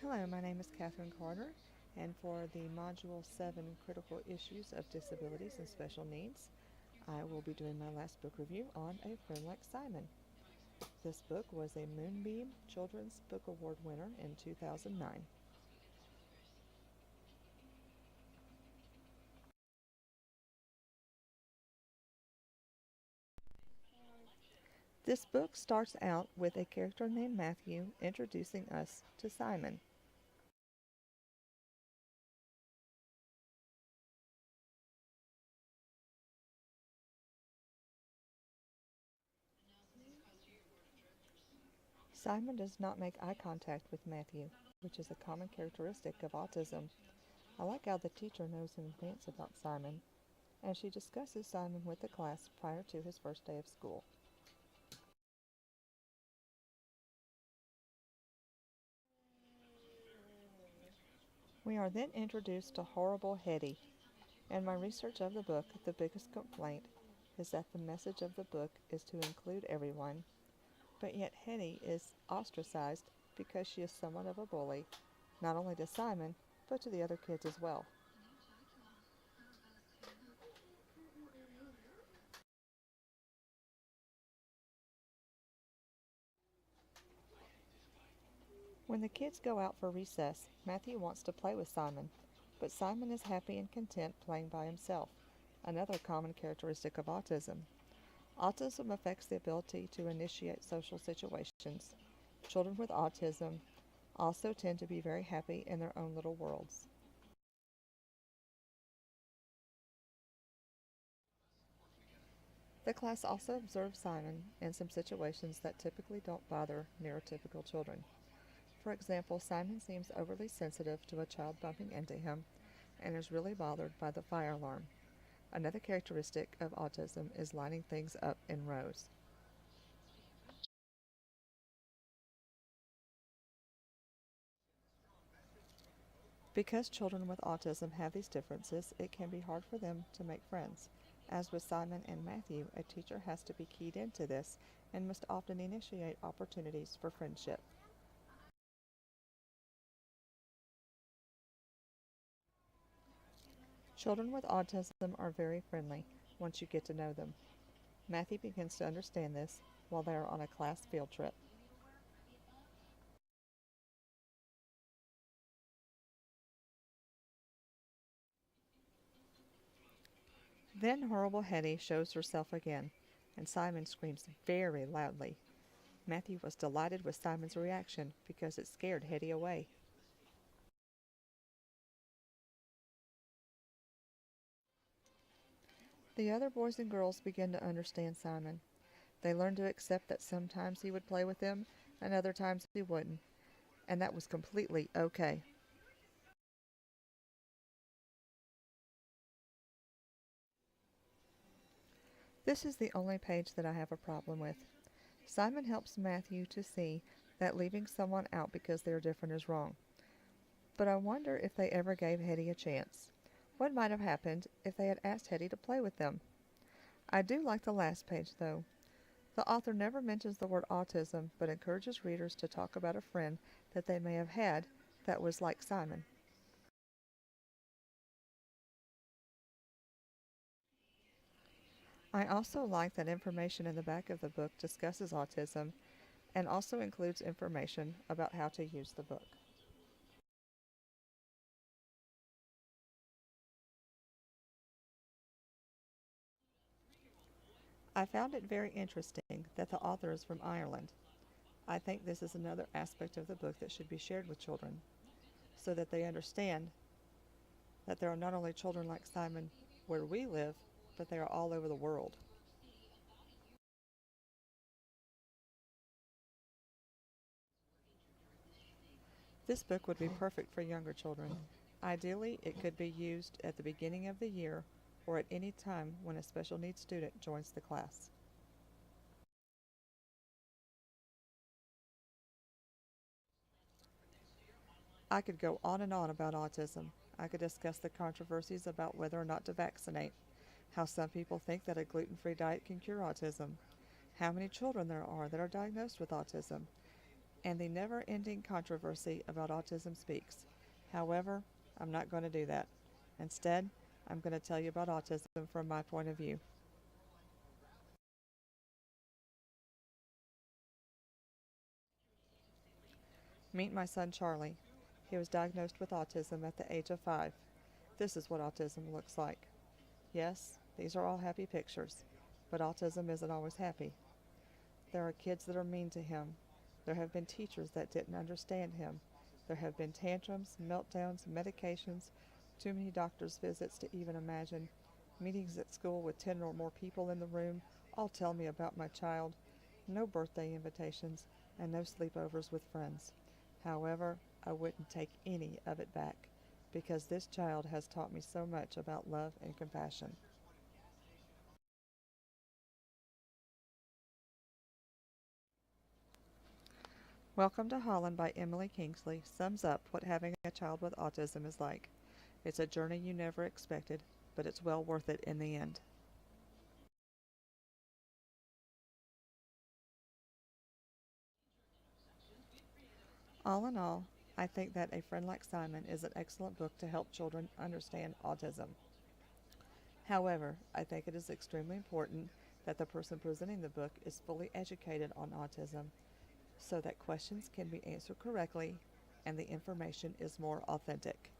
Hello, my name is Catherine Carter, and for the Module 7 Critical Issues of Disabilities and Special Needs, I will be doing my last book review on A Friend Like Simon. This book was a Moonbeam Children's Book Award winner in 2009. This book starts out with a character named Matthew introducing us to Simon. Simon does not make eye contact with Matthew, which is a common characteristic of autism. I like how the teacher knows in advance about Simon, and she discusses Simon with the class prior to his first day of school. We are then introduced to horrible Hetty. In my research of the book, the biggest complaint is that the message of the book is to include everyone, but yet Hetty is ostracized because she is somewhat of a bully, not only to Simon, but to the other kids as well. When the kids go out for recess, Matthew wants to play with Simon, but Simon is happy and content playing by himself, another common characteristic of autism. Autism affects the ability to initiate social situations. Children with autism also tend to be very happy in their own little worlds. The class also observes Simon in some situations that typically don't bother neurotypical children. For example, Simon seems overly sensitive to a child bumping into him and is really bothered by the fire alarm. Another characteristic of autism is lining things up in rows. Because children with autism have these differences, it can be hard for them to make friends. As with Simon and Matthew, a teacher has to be keyed into this and must often initiate opportunities for friendship. Children with autism are very friendly once you get to know them. Matthew begins to understand this while they are on a class field trip. Then horrible Hetty shows herself again, and Simon screams very loudly. Matthew was delighted with Simon's reaction because it scared Hetty away. The other boys and girls begin to understand Simon. They learn to accept that sometimes he would play with them and other times he wouldn't, and that was completely okay. This is the only page that I have a problem with. Simon helps Matthew to see that leaving someone out because they are different is wrong. But I wonder if they ever gave Hetty a chance. What might have happened if they had asked Hetty to play with them? I do like the last page, though. The author never mentions the word autism, but encourages readers to talk about a friend that they may have had that was like Simon. I also like that information in the back of the book discusses autism and also includes information about how to use the book. I found it very interesting that the author is from Ireland. I think this is another aspect of the book that should be shared with children so that they understand that there are not only children like Simon where we live, but they are all over the world. This book would be perfect for younger children. Ideally, it could be used at the beginning of the year or at any time when a special needs student joins the class. I could go on and on about autism. I could discuss the controversies about whether or not to vaccinate, how some people think that a gluten-free diet can cure autism, how many children there are that are diagnosed with autism, and the never-ending controversy about autism speaks. However, I'm not going to do that. Instead, I'm going to tell you about autism from my point of view. Meet my son Charlie. He was diagnosed with autism at the age of 5. This is what autism looks like. Yes, these are all happy pictures, but autism isn't always happy. There are kids that are mean to him. There have been teachers that didn't understand him. There have been tantrums, meltdowns, medications, too many doctor's visits to even imagine, meetings at school with 10 or more people in the room, all tell me about my child, no birthday invitations, and no sleepovers with friends. However, I wouldn't take any of it back, because this child has taught me so much about love and compassion. Welcome to Holland by Emily Kingsley sums up what having a child with autism is like. It's a journey you never expected, but it's well worth it in the end. All in all, I think that A Friend Like Simon is an excellent book to help children understand autism. However, I think it is extremely important that the person presenting the book is fully educated on autism so that questions can be answered correctly and the information is more authentic.